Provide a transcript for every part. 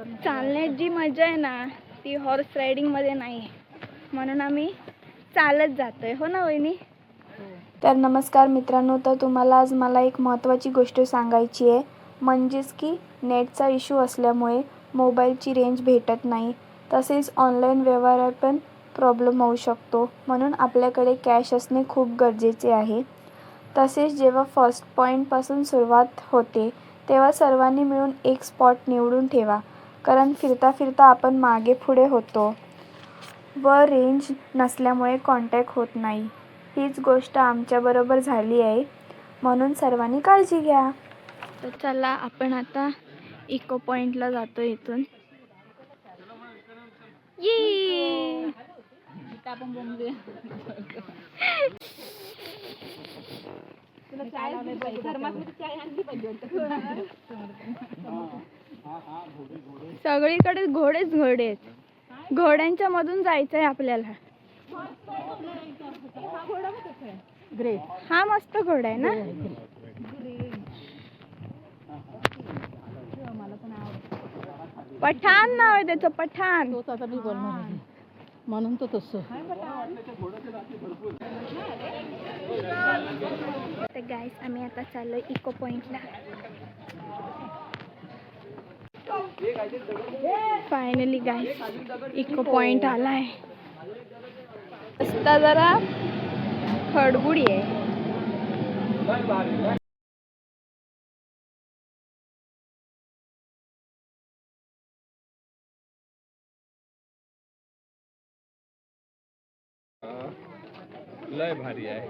चालण्यात जी मजा आहे ना ती हॉर्स रायडिंग मध्ये नाही आहे, म्हणून आम्ही चालत जातोय. हो ना वहिनी? तर नमस्कार मित्रांनो, तर तुम्हाला आज मला एक महत्त्वाची गोष्ट सांगायची आहे, म्हणजेच की नेटचा इश्यू असल्यामुळे मोबाईलची रेंज भेटत नाही, तसेच ऑनलाईन व्यवहारात पण प्रॉब्लेम होऊ शकतो. म्हणून आपल्याकडे कॅश असणे खूप गरजेचे आहे. तसेच जेव्हा फर्स्ट पॉईंटपासून सुरुवात होते तेव्हा सर्वांनी मिळून एक स्पॉट निवडून ठेवा, कारण फिरता फिरता आपण मागे पुढे होतो व रेंज नसल्यामुळे कॉन्टॅक्ट होत नाही. हीच गोष्ट आमच्याबरोबर झाली आहे, म्हणून सर्वांनी काळजी घ्या. तर चला आपण आता इको पॉईंटला जातो इथून. ये सगळीकडे घोडेच घोडे आहेत. घोड्यांच्या मधून जायचंय आपल्याला. हा मस्त घोडा आहे ना. पठाण नाव आहे त्याचं, पठाण. म्हणून तो तसं. तर गाईस आम्ही आता चाललोय इको पॉइंटला. फायनली गाईस इको पॉइंट आलाय. रस्ता जरा खडबुडी आहे. लय भारी आहे,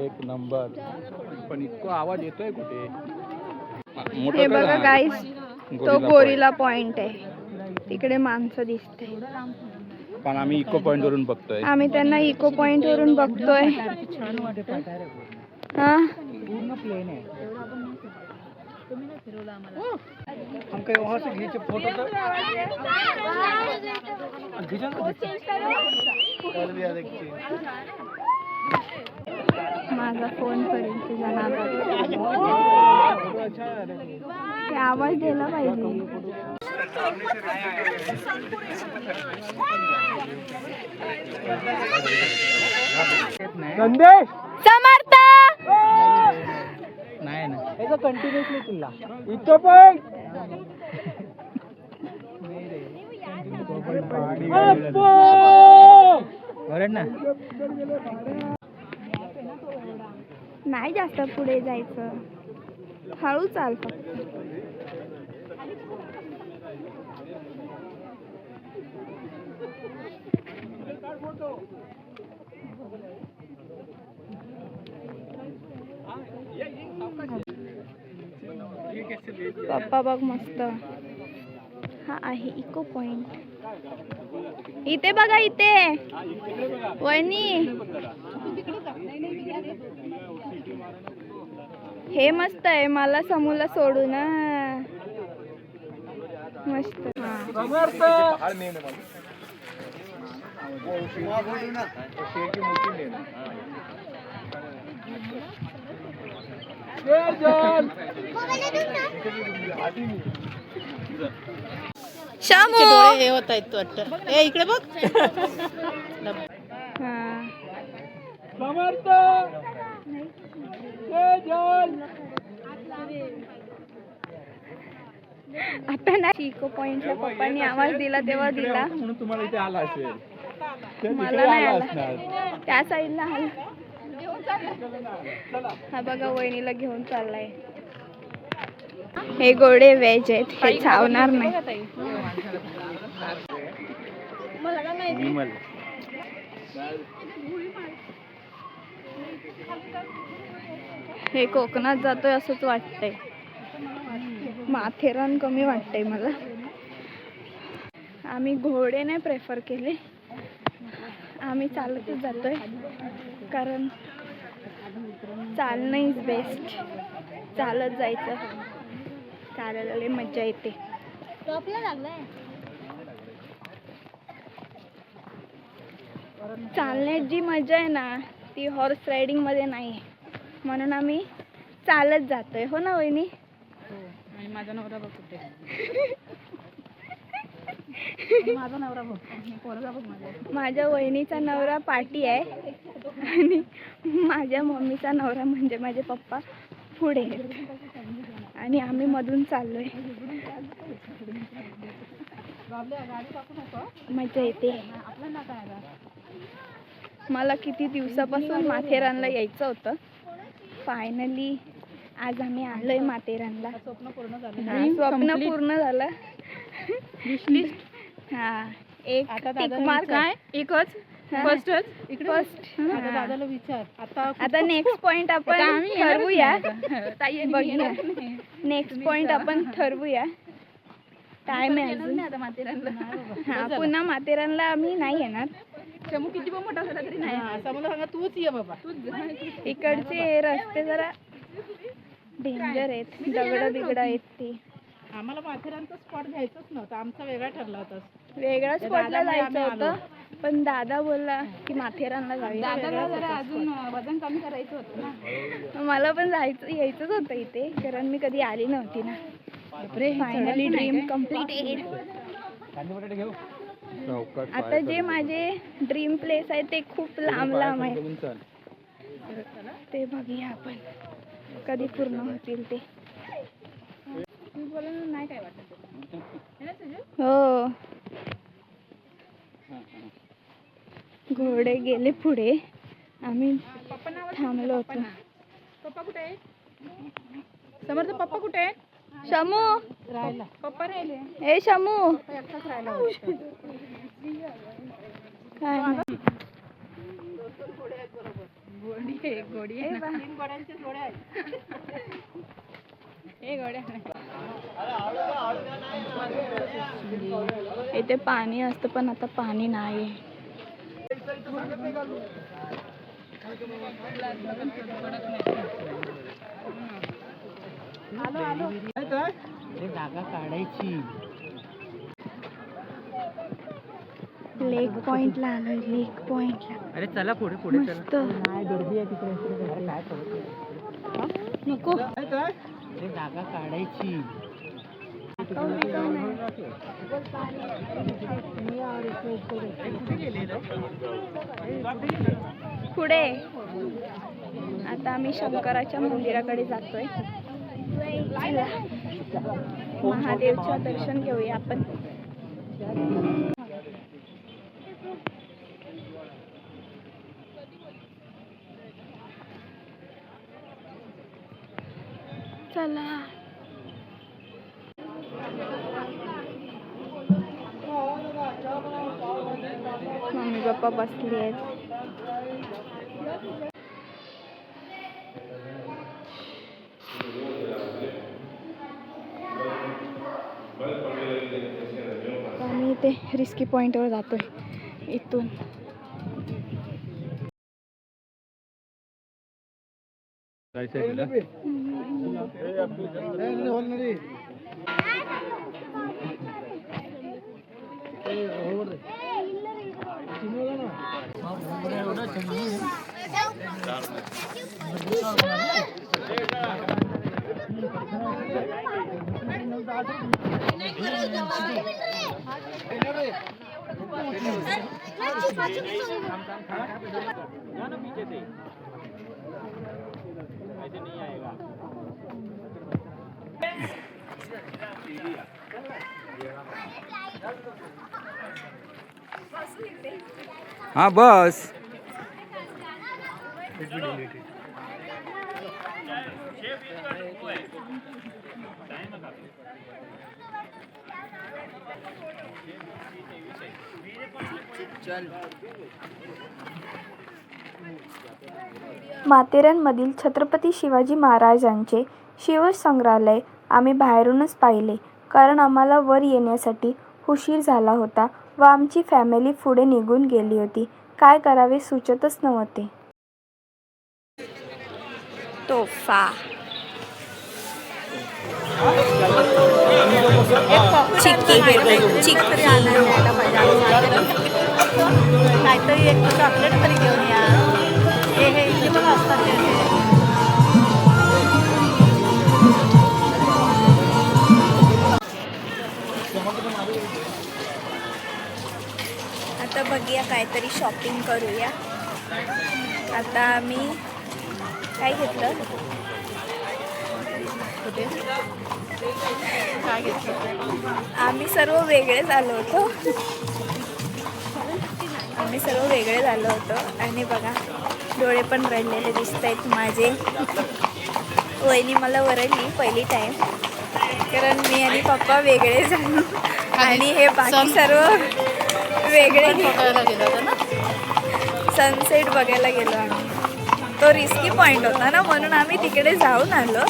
एक नंबर. पण इतका आवाज येतोय कुठे? हे बघा गाईस, तो गोरिला पॉइंट आहे. तिकडे माणसं दिसते, पण आम्ही इको पॉइंट वरून बघतोय. आम्ही त्यांना इको पॉइंट वरून बघतोय. हा पूर्ण प्लेन आहे. हम कहीं वहाँ से खींचे फोटो तो माझा फोन करेल तुझ्या नादात. ते आवाज दिला पाहिजे. संदेश समर्थ नाही ना, याचा कंटिन्युअसली तुला इथं पण बरं ना. नाही जास्त पुढे जायचं, हळू चाल फक्त. पप्पा बघ मस्त. हा आहे इको पॉइंट. इथे बघा, इथे वहिनी, हे मस्त आहे. मला समूला सोडू ना. मस्त. शामू हे होत आहेत वाटतं. ए इकडे बघ. समर्थ आता ना इको पॉइंटला पप्पांनी आवाज दिला तेव्हा दिला, म्हणून तुम्हाला इथे आला असेल. मला नाही आला. त्या साईडला आला. हा बघा वहिनीला घेऊन चाललाय. हे घोडे वेज आहेत, हे चावणार नाही. विमल हे कोकणात जातोय असंच वाटतंय. माथेरान कमी वाटतंय मला. आम्ही घोडे नाही प्रेफर केले, आम्ही चालतच जातोय, कारण चालणं इज बेस्ट. चालत जायचं, चालायला लय मज्जा येते. चालण्यात जी मजा आहे ना ती हॉर्स रायडिंग मध्ये नाही आहे, म्हणून आम्ही चालत जातोय. हो ना वहिनी? आणि माझा नवरा बघ कुठे माझा नवरा बघ पोरगा बघ माझ्या वहिनीचा नवरा पाटी आहे आणि माझ्या मम्मीचा नवरा म्हणजे माझे पप्पा पुढे आहेत आणि आम्ही मधून चाललोय. मजा येते. मला किती दिवसापासून माथेरानला यायचं होतं. फायनली आज आम्ही आलोय माथेरानला. स्वप्न पूर्ण झालं. स्वप्न पूर्ण झालं. हा एक टिक मार्क काय एकच फर्स्टच इकडे फर्स्ट. आता दादाला विचार आता नेक्स्ट पॉइंट आपण ठरवूया. बघूया नेक्स्ट पॉइंट आपण ठरवूया. टाइम आहे अजून. हा पुन्हा माथेरानला आम्ही नाही येणार. चमू किती पण मोठा झाला तरी नाही. असं मला सांगा तूच ये बाबा. इकडचे रस्ते जरा डेंजर आहेत. दगड बिगड आहेत ते. आम्हाला माथेरानचा स्पॉट घ्यायचाच नव्हता. आमचा वेगळा ठरला होता. वेगळ्या स्पॉटला जायचं होतं पण दादा बोलला की माथेरानला जाऊया. दादाला जरा अजून वजन कमी करायचं होतं ना. मला पण यायचंच होतं इथे कारण मी कधी आली नव्हती ना. Finally dream completed. आता जे माझे ड्रीम प्लेस आहे ते खूप लांब लांब आहे. ते बघूया आपण कधी पूर्ण होतील ते. नाही काय वाटत हो. घोडे गेले पुढे. आम्ही थांबलो होतो. पप्पा कुठे आहे? समर्थ पप्पा कुठे आहे? शमू राहिला. पप्पा राहिले. हे शमू एकटाच राहिला. काय नाही. गोडी आहे. गोडी आहे. 3 गोड्यांच्या जोड्या आहेत. हे गोड्या इथे पाणी असतं पण आता पाणी नाही. जागा काढायची. लेक पॉइंटला आलोय. लेक पॉइंटला. अरे चला पुढे पुढे मस्त. नाही गर्दी आहे तिकडे. काय नको जागा काढायची. पुढे आता आम्ही शंकराच्या मंदिराकडे जातोय. महादेवच्या दर्शन घेऊया आपण. चला. मम्मी पप्पा बसली आहेत. आम्ही इथे रिस्की पॉइंटवर जातोय इथून. हाँ बस. माथेरानमधील छत्रपती शिवाजी महाराजांचे शिवसंग्रहालय आम्ही बाहेरूनच पाहिले कारण आम्हाला वर येण्यासाठी उशीर झाला होता व आमची फॅमिली पुढे निघून गेली होती. काय करावे सुचतच नव्हते. तोफा काहीतरी एक चॉकलेट तरी घेऊन या. हे इथे पण असतात. काहीतरी शॉपिंग करूया. आता आम्ही काय घेतलं? काय घेतलं? आम्ही सर्व वेगळे झालो होतो. आणि बघा डोळे पण रडलेले दिसत आहेत माझे. वहिनी मला वरडली पहिली टाईम, कारण मी आणि पप्पा वेगळे झालो आणि हे बाकी सर्व वेगळे. बघायला गेलो होतो ना, सनसेट बघायला गेलो आम्ही. तो रिस्की पॉईंट होता ना, म्हणून आम्ही तिकडे जाऊन आलो.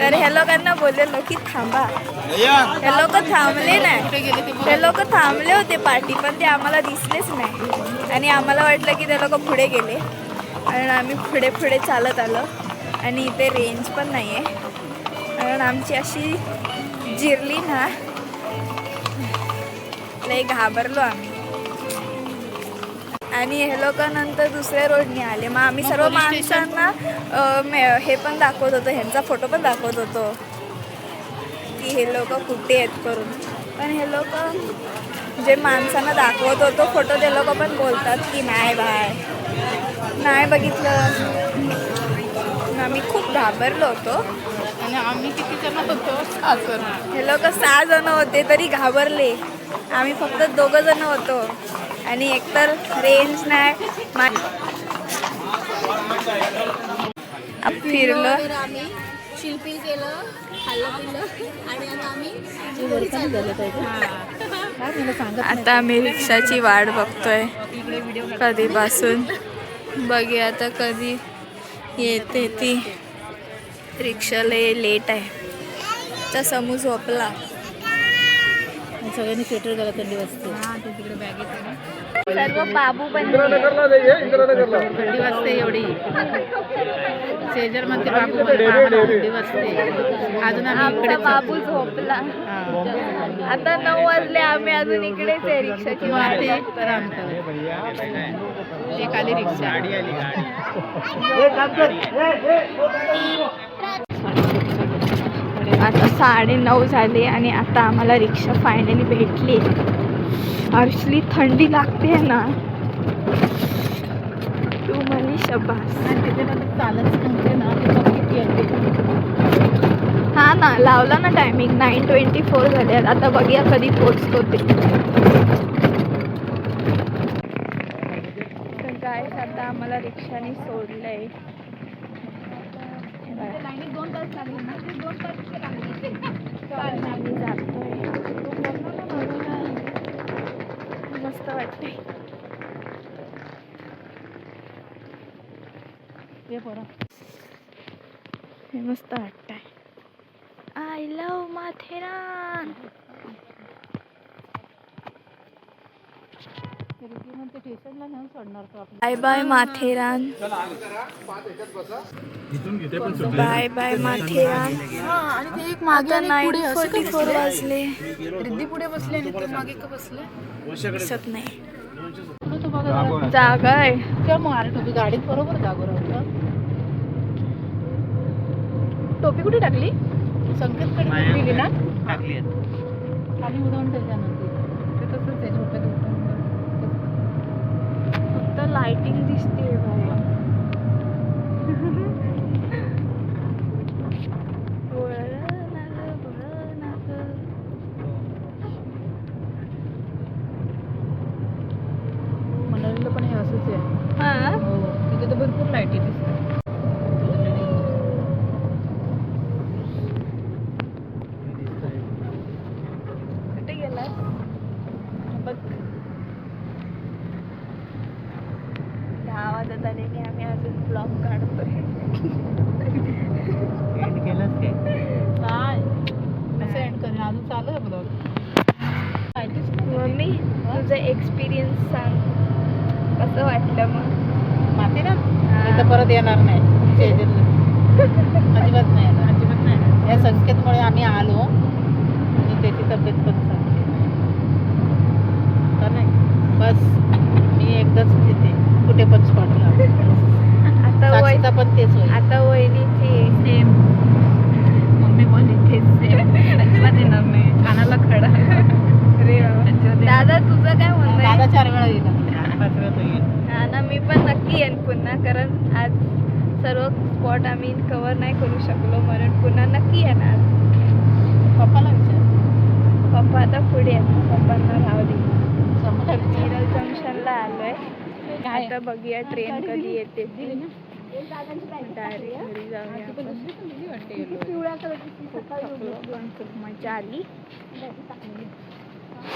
तर ह्या लोकांना बोललेलो की थांबा. हे लोक थांबले नाही. कुठे गेले ते ते लोक थांबले होते पार्टी, पण ते आम्हाला दिसलेच नाही. आणि आम्हाला वाटलं की ते लोक पुढे गेले, कारण आम्ही पुढे पुढे चालत आलो. आणि इथे रेंज पण नाही आहे, कारण आमची अशी जिरली ना, लई घाबरलो आम्ही. आणि हे लोक नंतर दुसऱ्या रोडने आले. मग आम्ही सर्व माणसांना हे पण दाखवत होतो, ह्यांचा फोटो पण दाखवत होतो की हे लोक कुठे आहेत करून. पण हे लोक जे माणसांना दाखवत होतो फोटो, ते लोक पण बोलतात की नाही बाय, नाही बघितलं. आम्ही खूप घाबरलो होतो. आणि आम्ही किती जण होतो? 7 जण. हे लोक 6 जण होते तरी घाबरले. आम्ही फक्त 2 जण होतो. आणि एकतर रेंज नाही. फिरलो, आम्ही शिल्पी केलं, खाल्लं पिलं आणि आता आम्ही आता आम्ही रिक्षाची वाट बघतोय कधीपासून. बघूया आता कधी येते ती. रिक्षा लेट आहे. तर समू झोपला. सगळ्यांनी स्वेटर घाला, थंडी वाजते. तिकडे बॅगेत सर्व बाबू पण थंडी वाजते एवढी. शेजर म्हणते बाबू मला थंडी वाजते. अजून आम्ही आमचा बाबू झोपला. आता 9 वाजले, आम्ही अजून इकडेच आहे. रिक्षाची वाट बघतोय. एक आली रिक्षा. आता 9:30 झाले आणि आता आम्हाला रिक्षा फायनली भेटली. असली थंडी लागते ना, तू म्हणे शबास. चालत नव्हते ना, किती येते. हा ना, लावला ना टायमिंग. 9:24 झाले. आता बघूया कधी पोचतो ते. तर काय, आता आम्हाला रिक्षाने सोडलंय. आम्ही जातोय. मस्त वाटतंय. हे मस्त वाटतंय. I love Matheran. स्टेशनला नेऊन सोडणार तो आपण. Bye bye Matheran. Bye bye Matheran. आणि ते एक मागे आता आणि पुढे असं 9:44 वाजले. रिद्धी पुढे बसले आणि ते मागे का बसले? दिसत नाही. तो बघा जागा आहे. किंवा मार टोपी गाडीत बरोबर जागो राहतो. टोपी कुठे टाकली? संकेतकडे दिली ना, टाकली खाली उडवून त्याच्यानंतर ते तसंच आहे. झोपेत फक्त लाइटिंग दिसते बाबा. मनालीला पण हे असंच आहे. हा, हो, तिथे तर भरपूर लाईटी दिसतात. कुठे गेला बघ. 10 वाजत आले की आम्ही अजून ब्लॉग काढतोय. केलंच काय? काय असं एंड करेन. अजून चालू आहे ब्लॉग. मम्मी, तुझं एक्सपिरियन्स सांग, कसं वाटलं मग? माथेरान इथं परत येणार नाही. शेजारला अजिबात नाही येणार. अजिबात नाही. या संकेतमुळे आम्ही आलो आणि त्याची तब्येत पण चांगली तर नाही. बस मी एकदाच येते कुठे पण स्पॉटला. आता साक्षीचा पण तेच होईल. आता वहिनीची सेम. मम्मी बोलली तेच सेम. अजिबात येणार नाही. कानाला खडा. अरे दादा, तुझं काय म्हणणं आहे? दादा 4 वेळा येणार. महाराष्ट्रात येईल. हा ना, मी पण नक्की येईन पुन्हा, कारण आज सर्व स्पॉट आम्ही कव्हर नाही करू शकलो, म्हणून पुन्हा नक्की येणार. पप्पाला विचार. पप्पा आता पुढे आहेत, पप्पांना राहू दे. पप्पाला विचार. मिरज जंक्शनला आलोय. काय? आता बघूया ट्रेन कधी येते ती. डायरेक्ट घरी जाऊया आपण. खूप थकलो पण खूप मजा आली.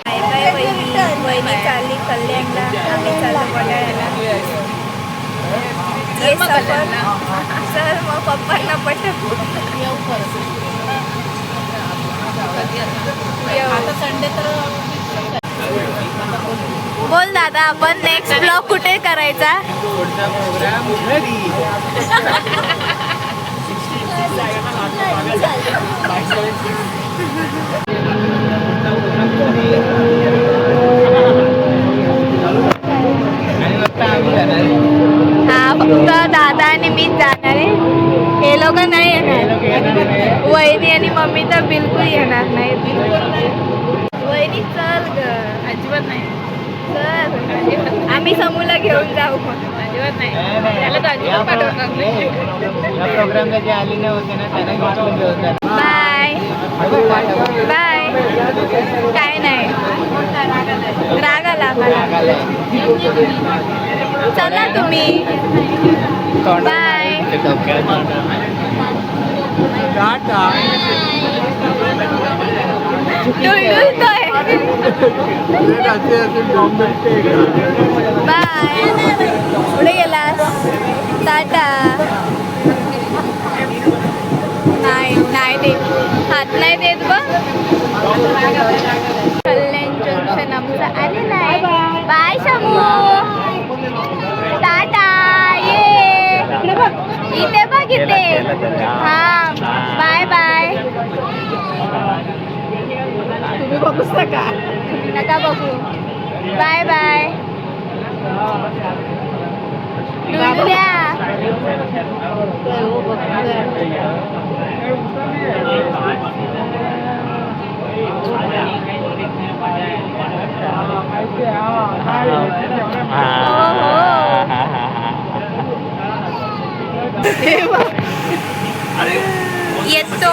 काय काय वहिनी चालली कल्याणला, आम्ही चाललो पटायला. ये सफर चल मग पप्पांना पटक. येऊ परत. येऊ. आता संडे तर बोल दादा, आपण नेक्स्ट ब्लॉग कुठे करायचा? पुढचा प्रोग्राम घरी. हा, फक्त दादा आणि मीच जाणार आहे. हे लोक नाही येणार. वहिनी आणि मम्मी तर बिलकुल येणार नाही. वहिनी चल ग. अजिबात नाही. चल, आम्ही समूला घेऊन जाऊ. अजिबात नाही. त्याला तर अजिबात पाठवणार नाही. या प्रोग्रामला जे आले नाही होते ना त्यांना घेऊन घेऊन बाय बाय. काय नाही, राग आला आम्हाला. चला तुम्ही. बाय. डुलडुलतोय. बाय. पुढे गेलास. टाटा. नाही नाही देत, हात नाही देत बघ. कल्याण जंक्शन आमचं आलेलं आहे. बाय शमू. टाटा. ये इथे बघ, इथे. हा, बाय बाय. तुम्ही बघूच नका. नका बघू. Bye bye. डुलड्या. येतो.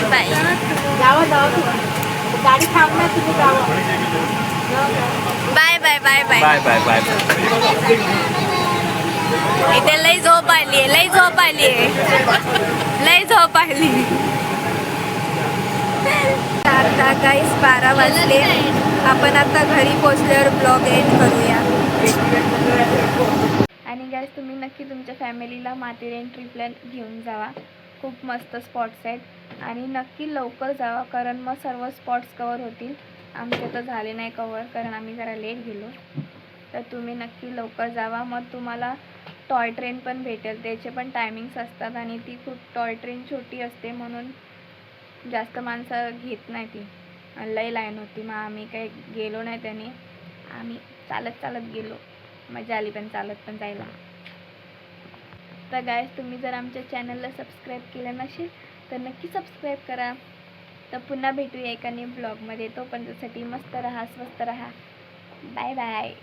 बाय. जावा जावा. गाडी थांबणार, तुम्ही जावा. Bye bye bye bye. Bye bye bye. इथे लई झोप आली, लई झोप आली, लई झोप आली. आता काहीच 12 वाजले. आपण आता घरी पोचल्यावर ब्लॉग एंड करूया. आणि गाईस, तुम्ही नक्की तुमच्या फॅमिलीला माथेरान ट्रिपला घेऊन जावा. खूप मस्त स्पॉट्स आहेत आणि नक्की लवकर जावा, कारण मग सर्व स्पॉट्स कवर होतील. आमचे तर झाले नाही कवर, कारण आम्ही जरा लेट गेलो. तर तुम्ही नक्की लवकर जावा. मग तुम्हाला टॉय ट्रेन पण भेटेल. त्याचे पण टायमिंग्स असतात आणि ती खूप टॉय ट्रेन छोटी असते, म्हणून जास्त माणसं घेत नाही ती. लई लाईन होती, मग आम्ही काही गेलो नाही त्याने. आम्ही चालत चालत गेलो. मजा आली पण चालत पण जायला. तर गाईस, तुम्ही जर आमच्या चॅनलला सबस्क्राईब केलं नसेल तर नक्की सबस्क्राईब करा. तर पुन्हा भेटूया एका न्यू ब्लॉगमध्ये. तोपर्यंतसाठी मस्त राहा, स्वस्त राहा. Bye bye.